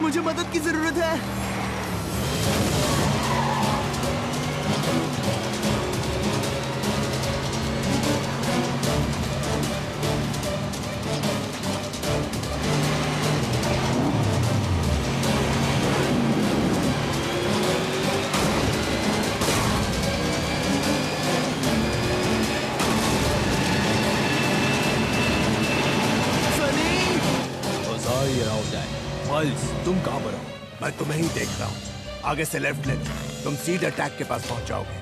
मुझे मदद की जरूरत है। माइल्स, तुम कहाँ पर हो? मैं तुम्हें ही देख रहा हूँ। आगे से लेफ्ट ले, तुम सीधे टैग के पास पहुंच जाओगे।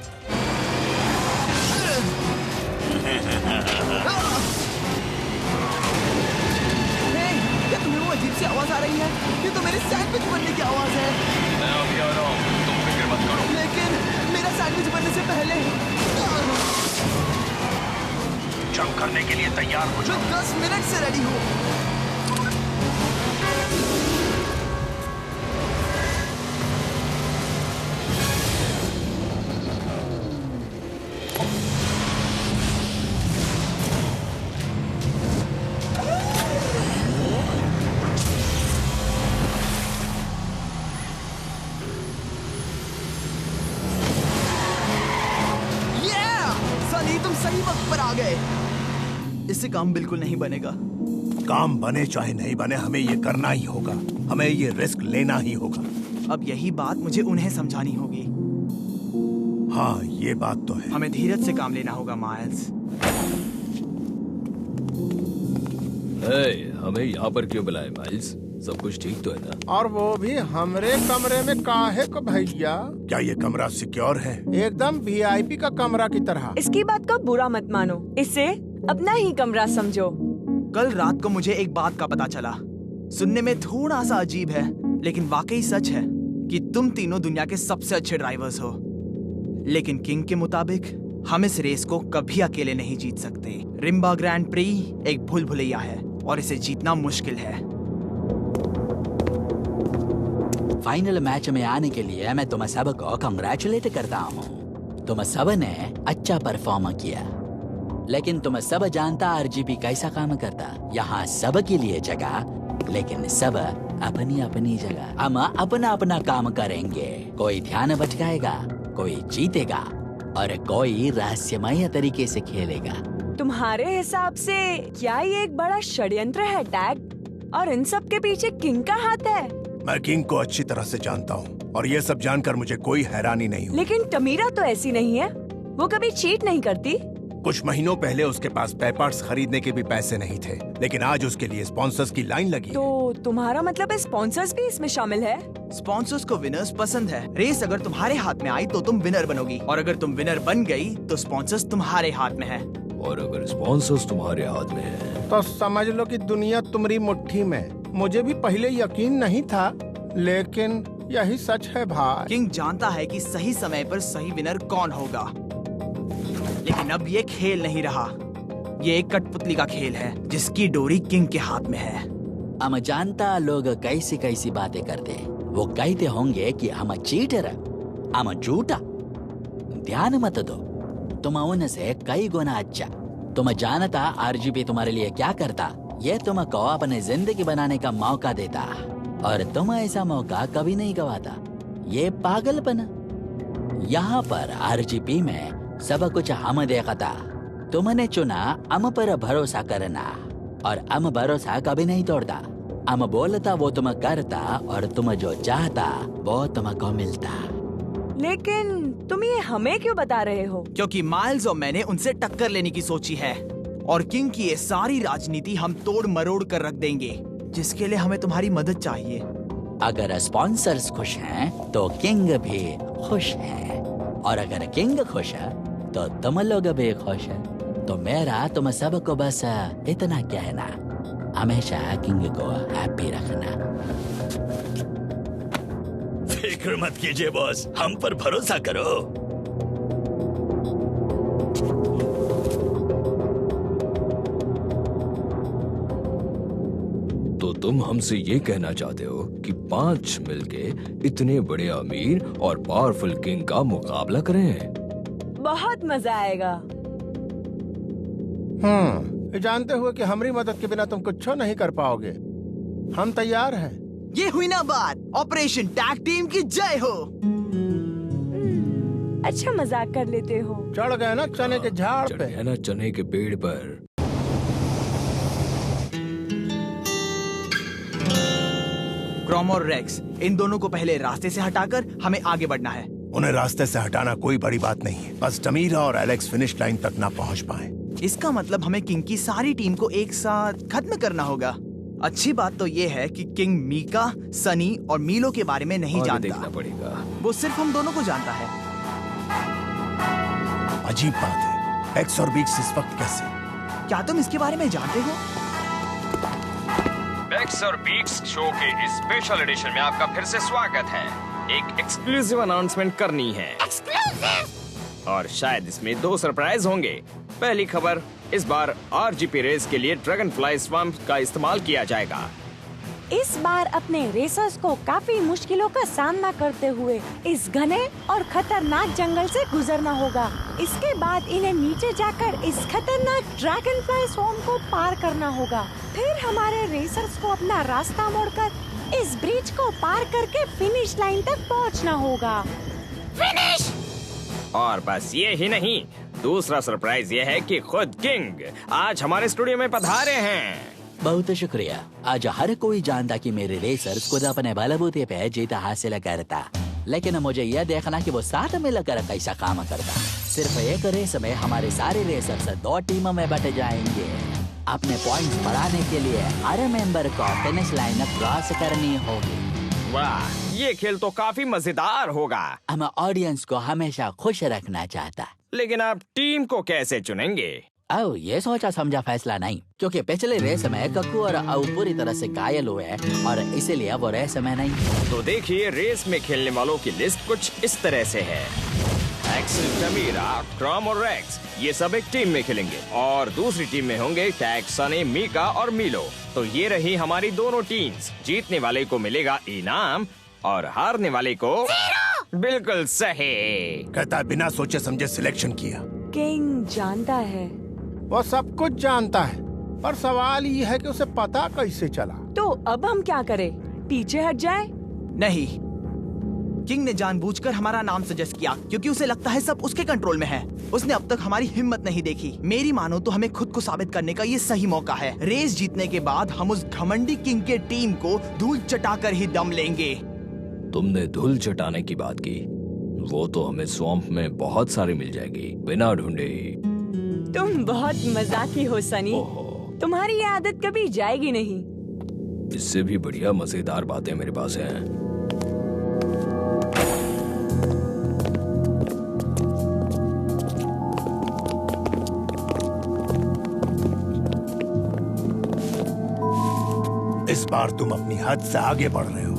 क्या तुम्हें वो अजीब सी आवाज आ रही है? ये तो मेरे सैंडविच बनने की आवाज है। मैं अभी आ रहा हूँ, तुम फिक्र मत करो। लेकिन मेरा सैंडविच बनने से पहले जंप करने के लिए तैयार हो मैं 10 मिनट से रेडी हूँ। तुम सही वक्त पर आ गए। इससे काम बिल्कुल नहीं बनेगा। काम बने चाहे नहीं बने, हमें ये करना ही होगा। हमें ये रिस्क लेना ही होगा। अब यही बात मुझे उन्हें समझानी होगी। हाँ, ये बात तो है। हमें धीरज से काम लेना होगा माइल्स। हमें यहाँ पर क्यों बुलाए माइल्स? सब कुछ ठीक तो है ना? और वो भी हमरे कमरे में काहे को भैया? क्या ये कमरा सिक्योर है? एकदम वीआईपी का कमरा की तरह। इसकी बात का बुरा मत मानो, इसे अपना ही कमरा समझो। कल रात को मुझे एक बात का पता चला। सुनने में थोड़ा सा अजीब है, लेकिन वाकई सच है कि तुम तीनों दुनिया के सबसे अच्छे ड्राइवर्स हो। लेकिन किंग के मुताबिक हम इस रेस को कभी अकेले नहीं जीत सकते। रिम्बा ग्रैंड प्री एक भूल भुलैया है और इसे जीतना मुश्किल है। फाइनल मैच में आने के लिए मैं तुम सबको कंग्रेचुलेट करता हूँ। तुम सब ने अच्छा परफॉर्म किया, लेकिन तुम सब जानता आरजीपी कैसा काम करता। यहाँ सब के लिए जगह, लेकिन सब अपनी अपनी जगह। हम अपना अपना काम करेंगे। कोई ध्यान भटकाएगा, कोई जीतेगा और कोई रहस्यमय तरीके से खेलेगा। तुम्हारे हिसाब से क्या ये एक बड़ा षड्यंत्र है टैग? और इन सब के पीछे किंग का हाथ है? मैं किंग को अच्छी तरह से जानता हूँ और ये सब जानकर मुझे कोई हैरानी नहीं हुई। लेकिन तमीरा तो ऐसी नहीं है, वो कभी चीट नहीं करती। कुछ महीनों पहले उसके पास पेपर्स खरीदने के भी पैसे नहीं थे, लेकिन आज उसके लिए स्पॉन्सर्स की लाइन लगी। तो तुम्हारा मतलब है स्पॉन्सर्स भी इसमें शामिल है? स्पॉन्सर्स को विनर्स पसंद है। रेस अगर तुम्हारे हाथ में आई तो तुम विनर बनोगी, और अगर तुम विनर बन गई तो स्पॉन्सर्स तुम्हारे हाथ में है। और अगर स्पॉन्सर्स तुम्हारे हाथ में है तो समझ लो कि दुनिया तुम्हारी मुट्ठी में। मुझे भी पहले यकीन नहीं था, लेकिन यही सच है भाई। किंग जानता है कि सही समय पर सही विनर कौन होगा, लेकिन अब ये खेल नहीं रहा। ये एक कठपुतली का खेल है जिसकी डोरी किंग के हाथ में है। हम जानता लोग कैसी कैसी बातें करते। वो कहते होंगे कि हम चीटर, हम झूठा। ध्यान मत दो, तुम उनसे कई गुना अच्छा। तुम जानता आरजीपी तुम्हारे लिए क्या करता। ये तुमको अपने जिंदगी बनाने का मौका देता, और तुम ऐसा मौका कभी नहीं गवाता। ये पागलपन। यहाँ पर आरजीपी में सब कुछ हम देखता। तुमने चुना हम पर भरोसा करना, और हम भरोसा कभी नहीं तोड़ता। हम बोलता वो तुम करता, और तुम जो चाहता वो तुमको मिलता। लेकिन तुम ये हमें क्यों बता रहे हो? क्योंकि माइल्स और मैंने उनसे टक्कर लेने की सोची है, और किंग की ये सारी राजनीति हम तोड़ मरोड़ कर रख देंगे, जिसके लिए हमें तुम्हारी मदद चाहिए। अगर स्पॉन्सर्स खुश हैं तो किंग भी खुश है, और अगर किंग खुश है तो तुम लोग भी खुश है। तो मेरा तुम सबको बस इतना कहना, हमेशा किंग को हैप्पी रखना। फिक्र मत कीजिए बॉस, हम पर भरोसा करो। तो तुम हमसे ये कहना चाहते हो कि 5 मिलके इतने बड़े अमीर और पावरफुल किंग का मुकाबला करें? बहुत मजा आएगा। जानते हुए कि हमारी मदद के बिना तुम कुछ नहीं कर पाओगे, हम तैयार हैं। ये हुई ना बात। ऑपरेशन टैग टीम की जय हो। अच्छा मजाक कर लेते हो। चढ़ गए ना चने के झाड़ चढ़ पे। गया ना चने के पेड़ पर। क्रोम और रेक्स, इन दोनों को पहले रास्ते से हटाकर हमें आगे बढ़ना है। उन्हें रास्ते से हटाना कोई बड़ी बात नहीं है, बस टमीरा और एलेक्स फिनिश लाइन तक ना पहुंच पाए। इसका मतलब हमें किंग की सारी टीम को एक साथ खत्म करना होगा। अच्छी बात तो ये है कि किंग मीका, सनी और मीलो के बारे में नहीं आगे जानता। देखना पड़ेगा। वो सिर्फ हम दोनों को जानता है। अजीब बात है, एक्स और बीक्स इस वक्त कैसे? क्या तुम इसके बारे में जानते हो? एक्स और बीक्स शो के इस स्पेशल एडिशन में आपका फिर से स्वागत है। एक एक्सक्लूसिव अनाउंसमेंट करनी है। और शायद इसमें 2 सरप्राइज होंगे। पहली खबर, इस बार आरजीपी रेस के लिए ड्रैगन फ्लाई स्वैम्प का इस्तेमाल किया जाएगा। इस बार अपने रेसर्स को काफी मुश्किलों का सामना करते हुए इस घने और खतरनाक जंगल से गुजरना होगा। इसके बाद इन्हें नीचे जाकर इस खतरनाक ड्रैगन फ्लाई स्वैम्प को पार करना होगा। फिर हमारे रेसर्स को अपना रास्ता मोड़कर इस ब्रिज को पार करके फिनिश लाइन तक पहुंचना होगा। फिनिश! और बस ये ही नहीं, दूसरा सरप्राइज ये है कि खुद किंग आज हमारे स्टूडियो में पधारे हैं। बहुत शुक्रिया। आज हर कोई जानता कि मेरे रेसर्स खुद अपने बलबूते पे जीत हासिल करता, लेकिन मुझे यह देखना कि वो साथ मिलकर कैसा काम करता। सिर्फ एक रेस में हमारे सारे रेसर्स 2 टीमों में बट जाएंगे। अपने पॉइंट्स बढ़ाने के लिए हर मेंबर को फिनिश लाइन क्रॉस करनी होगी। वाह, ये खेल तो काफी मजेदार होगा। हम ऑडियंस को हमेशा खुश रखना चाहता। लेकिन आप टीम को कैसे चुनेंगे? आओ, ये सोचा समझा फैसला नहीं, क्योंकि पिछले रेस में कक्कू और आओ पूरी तरह से घायल हुए और इसीलिए वो रेस में नहीं। तो देखिए, रेस में खेलने वालों की लिस्ट कुछ इस तरह से है। एक्स, टमीरा, क्रोम और रेक्स, ये सब एक टीम में खेलेंगे और दूसरी टीम में होंगे टैग, सनी, मीका और मीलो। तो ये रही हमारी दोनों टीम्स। जीतने वाले को मिलेगा इनाम और हारने वाले को बिल्कुल सही। कहता है बिना सोचे समझे सिलेक्शन किया। किंग जानता है। वो सब कुछ जानता है, पर सवाल ये है कि उसे पता कैसे चला। तो अब हम क्या करें? पीछे हट जाए? नहीं, किंग ने जानबूझकर हमारा नाम सजेस्ट किया क्योंकि उसे लगता है सब उसके कंट्रोल में है। उसने अब तक हमारी हिम्मत नहीं देखी। मेरी मानो तो हमें खुद को साबित करने का ये सही मौका है। रेस जीतने के बाद हम उस घमंडी किंग के टीम को धूल चटाकर ही दम लेंगे। तुमने धूल चटाने की बात की, वो तो हमें स्वैम्प में बहुत सारी मिल जाएगी बिना ढूंढे। तुम बहुत मजाकी हो सनी। ओहो, तुम्हारी ये आदत कभी जाएगी नहीं। इससे भी बढ़िया मजेदार बातें मेरे पास हैं। इस बार तुम अपनी हद से आगे बढ़ रहे हो।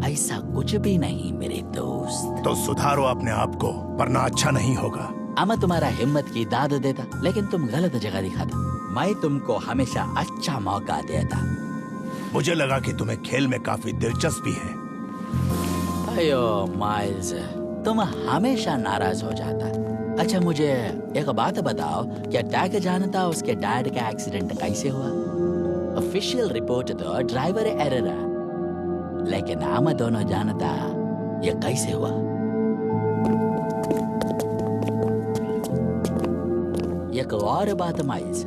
ऐसा कुछ भी नहीं मेरे दोस्त। तो सुधारो अपने आप को, वरना अच्छा नहीं होगा। मैं तुम्हारा हिम्मत की दाद देता, लेकिन तुम गलत जगह दिखाता। मैं तुमको हमेशा अच्छा मौका देता। मुझे लगा कि तुम्हें खेल में काफी दिलचस्पी है। अयो माइल्स, तुम हमेशा नाराज हो जाता। अच्छा, मुझे एक बात बताओ, क्या टैग जानता उसके डैड का एक्सीडेंट कैसे हुआ? ऑफिशियल रिपोर्ट तो ड्राइवर एरर है, लेकिन हम दोनों जानता ये कैसे हुआ। एक और बात माइल्स,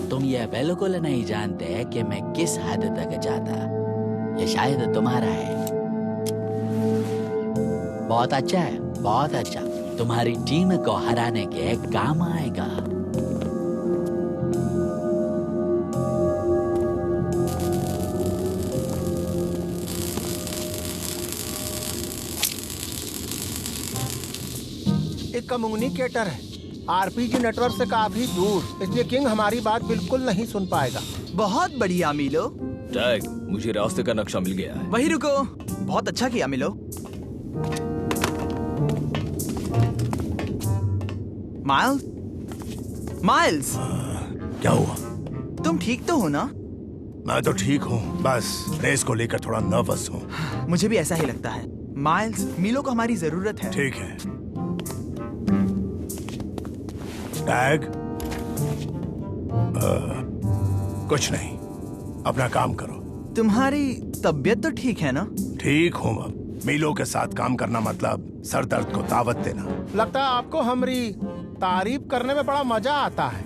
तुम ये बिल्कुल नहीं जानते कि मैं किस हद तक जाता। ये शायद तुम्हारा है। बहुत अच्छा है, बहुत अच्छा। तुम्हारी टीम को हराने के काम आएगा। एक कम्युनिकेटर है, आरपीजी नेटवर्क से काफी दूर, इसलिए किंग हमारी बात बिल्कुल नहीं सुन पाएगा। बहुत बढ़िया मिलो। टैग, मुझे रास्ते का नक्शा मिल गया है। वही रुको। बहुत अच्छा किया मिलो। माइल्स, माइल्स, क्या हुआ? तुम ठीक तो हो ना? मैं तो ठीक हूँ, बस रेस को लेकर थोड़ा नर्वस हूँ। मुझे भी ऐसा ही लगता है। माइल्स, मिलो को हमारी जरूरत है। ठीक है। टैग, कुछ नहीं, अपना काम करो। तुम्हारी तबीयत तो ठीक है ना? ठीक हूँ अब। मीलो के साथ काम करना मतलब सर दर्द को दावत देना। लगता है आपको हमारी तारीफ करने में बड़ा मजा आता है।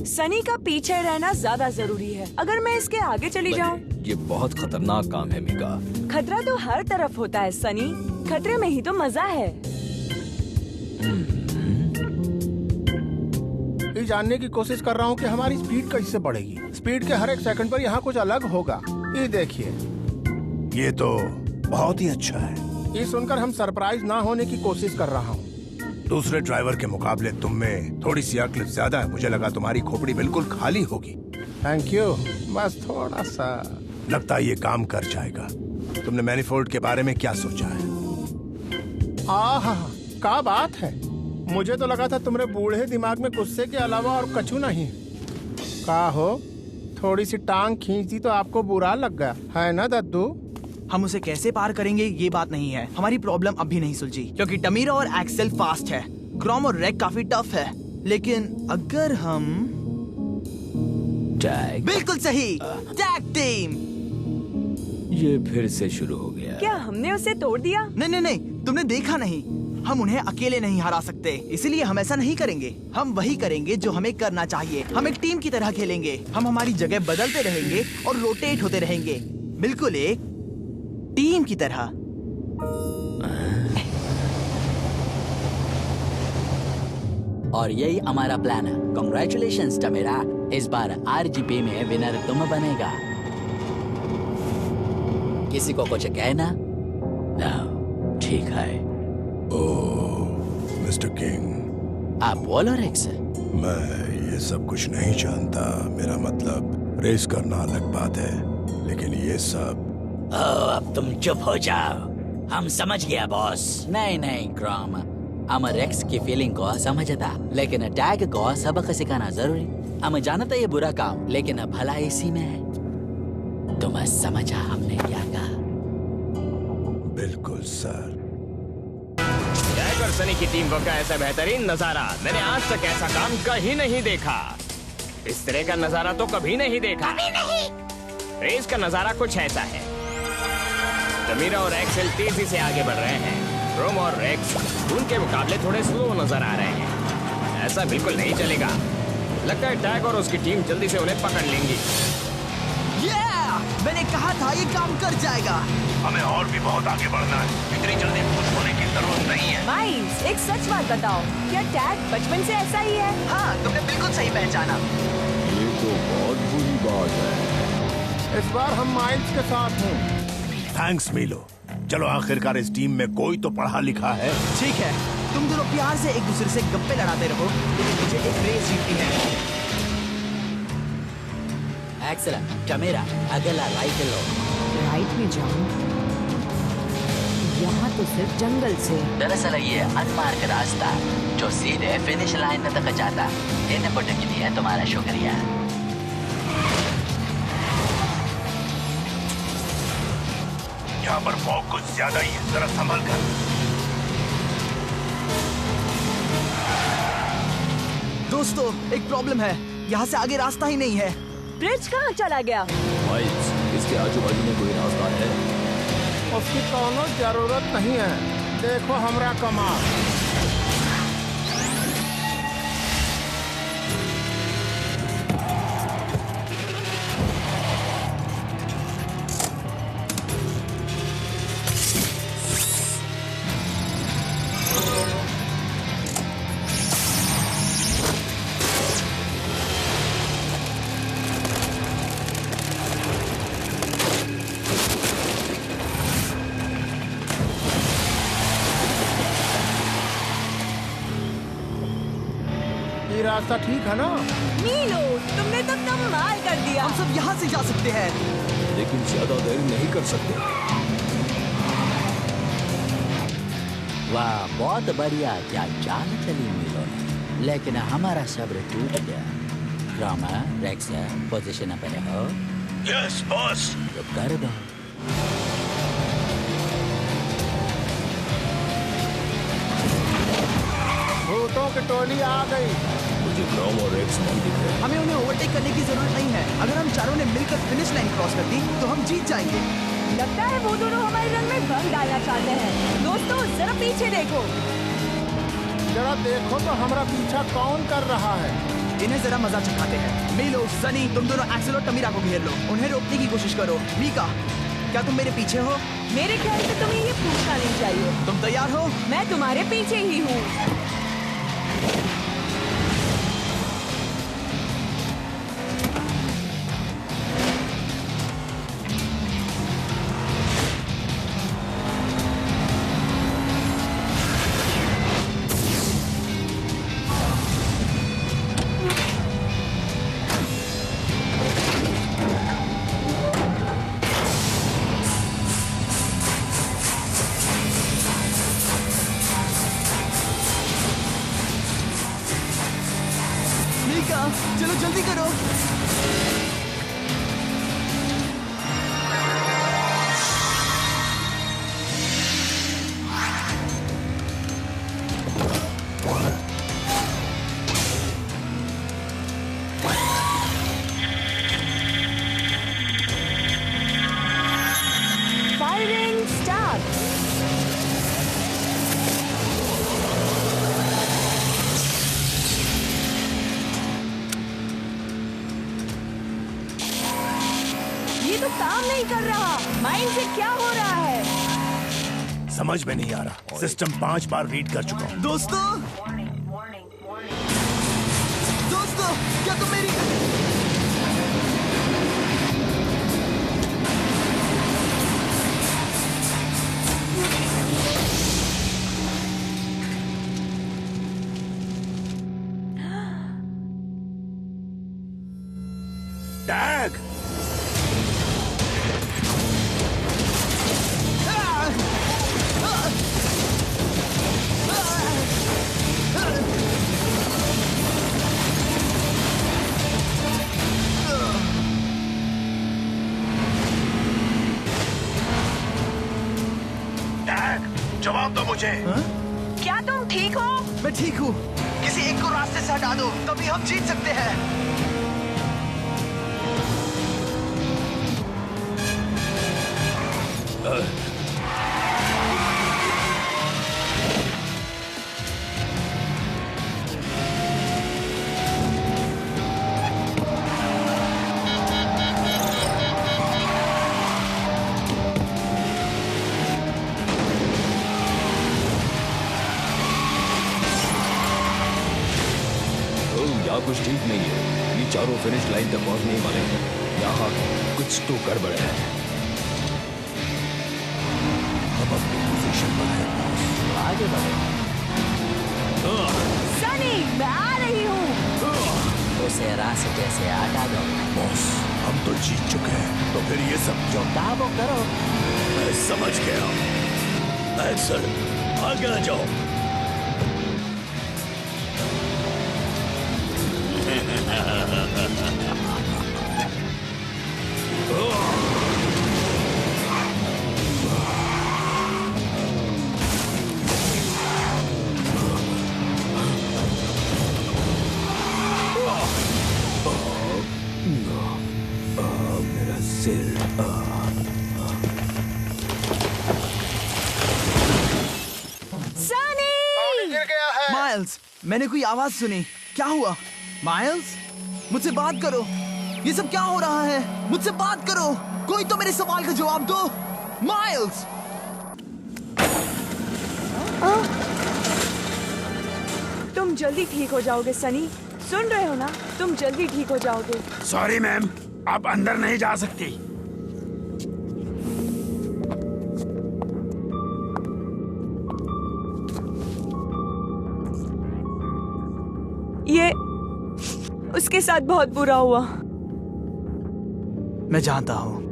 सनी का पीछे रहना ज्यादा जरूरी है। अगर मैं इसके आगे चली जाऊं, ये बहुत खतरनाक काम है मीका। खतरा तो हर तरफ होता है सनी, खतरे में ही तो मजा है। ये जानने की कोशिश कर रहा हूँ कि हमारी स्पीड कैसे बढ़ेगी। स्पीड के हर एक सेकंड पर यहाँ कुछ अलग होगा। ये देखिए, ये तो बहुत ही अच्छा है। ये सुनकर हम सरप्राइज ना होने की कोशिश कर रहा हूँ। दूसरे ड्राइवर के मुकाबले तुम में थोड़ी सी अक्ल ज्यादा है। मुझे लगा तुम्हारी खोपड़ी बिल्कुल खाली होगी। थैंक यू, बस थोड़ा सा। लगता है ये काम कर जाएगा। तुमने मैनिफोल्ड के बारे में क्या सोचा है? आहा, क्या बात है। मुझे तो लगा था तुम्हारे बूढ़े दिमाग में गुस्से के अलावा और कछु नहीं। का हो, थोड़ी सी टांग खींची तो आपको बुरा लग गया है ना दद्दू? हम उसे कैसे पार करेंगे ये बात नहीं है। हमारी प्रॉब्लम अभी नहीं सुलझी क्योंकि टमीरा और एक्सेल फास्ट है, क्रोम और रेक काफी टफ है। लेकिन अगर हम टैग। बिल्कुल सही, टैग टीम। ये फिर से शुरू हो गया। क्या हमने उसे तोड़ दिया? नहीं नहीं नहीं, तुमने देखा नहीं। हम उन्हें अकेले नहीं हरा सकते, इसलिए हम ऐसा नहीं करेंगे। हम वही करेंगे जो हमें करना चाहिए। हम एक टीम की तरह खेलेंगे। हम हमारी जगह बदलते रहेंगे और रोटेट होते रहेंगे, बिल्कुल एक टीम की तरह। और यही हमारा प्लान है। कांग्रेचुलेशंस टमीरा, इस बार आरजीपी में विनर तुम बनेगा। किसी को कुछ कहना? No, ठीक है। ओह मिस्टर किंग, आप बोलो रेक्स। मैं ये सब कुछ नहीं जानता। मेरा मतलब रेस करना अलग बात है, लेकिन ये सब। अब तुम चुप हो जाओ। हम समझ गया बॉस। नहीं नहीं क्रोम, हम रेक्स की फीलिंग को समझता, लेकिन टैग को सबक सिखाना जरूरी। हम जानता ये बुरा काम, लेकिन भला इसी में है। तुम समझा हमने क्या कहा? बिल्कुल सर। टैग और सनी की टीम वर्क का ऐसा बेहतरीन नजारा मैंने आज तक ऐसा काम कहीं नहीं देखा। इस तरह का नजारा तो कभी नहीं देखा। रेस का नजारा कुछ ऐसा है। टमीरा और एक्सेल तेजी से आगे बढ़ रहे हैं। क्रोम और रेक्स उनके मुकाबले थोड़े स्लो नजर आ रहे हैं। ऐसा बिल्कुल नहीं चलेगा। लगता है टैग और उसकी टीम जल्दी से उन्हें पकड़ लेंगी। मैंने कहा था ये काम कर जाएगा। हमें और भी बहुत आगे बढ़ना है। इतनी जल्दी खुश होने की जरूरत नहीं है। माइल्स, एक सच बात बताओ, क्या टैग बचपन से ऐसा ही है? हाँ, तुमने बिल्कुल सही पहचाना। ये तो बहुत बुरी बात है। इस बार हम माइल्स के साथ हैं। थैंक्स मीलो। चलो आखिरकार इस टीम में कोई तो पढ़ा लिखा है। ठीक है, तुम दोनों प्यार से एक दूसरे से गप्पे लड़ाते रहो, लेकिन मुझे एक रेस जीतनी है। एक्सेलेंट टमीरा, अगला राइट लो। राइट में जाऊं? यहाँ तो सिर्फ जंगल से। दरअसल ये अनमार्क रास्ता जो सीधे फिनिश लाइन तक जाता। इनपुट के लिए तुम्हारा शुक्रिया। यहाँ पर फॉग कुछ ज्यादा ही है, जरा संभल कर। दोस्तों, एक प्रॉब्लम है। यहाँ से आगे रास्ता ही नहीं है। ब्रिज कहाँ चला गया? माइल्स, इसके आजू बाजू में कोई रास्ता है? उसकी कोनो जरूरत नहीं है। देखो हमरा कमाल। ये रास्ता ठीक है ना? मीलो, तुमने तो कमाल कर दिया। हम सब यहाँ से जा सकते हैं। लेकिन ज्यादा देर नहीं कर सकते। वाह, बहुत बढ़िया। क्या चाल चली मीलो ने, लेकिन हमारा सब्र टूट गया। क्रोम, रेक्स पोजीशन पर हो। Yes boss. तो कर दो। भूतों की टोली आ गई। मुझे क्रॉम और रेक्स नहीं दिख रहे। हमें उन्हें ओवरटेक करने की जरूरत नहीं है। अगर हम चारों ने मिलकर फिनिश लाइन क्रॉस कर दी तो हम जीत जाएंगे। लगता है वो दोनों हमारे रंग में भंग डालना चाहते हैं। दोस्तों जरा पीछे देखो। जरा देखो तो हमारा पीछा कौन कर रहा है। इन्हें जरा मजा चखाते हैं। मिलो, सनी, तुम दोनों एक्सेल और तमीरा को घेर लो। उन्हें रोकने की कोशिश करो। मीका, क्या तुम मेरे पीछे हो? मेरे ख्याल से तुम्हें ये पूछना नहीं चाहिए। तुम तैयार हो? मैं तुम्हारे पीछे ही हूँ। मीका, चलो जल्दी करो। Firing start. ये तो काम नहीं कर रहा। माइंड से क्या हो रहा है? समझ में नहीं आ रहा। सिस्टम 5 बार रीड कर चुका हूँ। दोस्तों, दोस्तों, क्या तुम मेरी टैग! टैग! जवाब दो मुझे। क्या तुम ठीक हो? मैं ठीक हूँ। किसी एक को रास्ते से हटा दो, तभी हम जीत सकते हैं। यहाँ कुछ ठीक नहीं है। ये चारों फिनिश लाइन तक पहुंचने वाले हैं। यहाँ कुछ तो गड़बड़ है। अब अपनी पोजीशन पर है। आगे बढ़ो। सनी, मैं आ रही हूँ। उसे रास्ते से हटा दो। बॉस, हम तो जीत चुके हैं, तो फिर ये सब जो काबू करो। मैं समझ गया। एक्सेल, आगे आ जाओ। मेरा सिर। सनी! गिर गया है। माइल्स, मैंने कोई आवाज सुनी। क्या हुआ? माइल्स, मुझसे बात करो। ये सब क्या हो रहा है? मुझसे बात करो। कोई तो मेरे सवाल का जवाब दो। माइल्स! तुम जल्दी ठीक हो जाओगे सनी। सुन रहे हो ना? तुम जल्दी ठीक हो जाओगे। सॉरी मैम, आप अंदर नहीं जा सकती। ये उसके साथ बहुत बुरा हुआ। मैं जानता हूँ।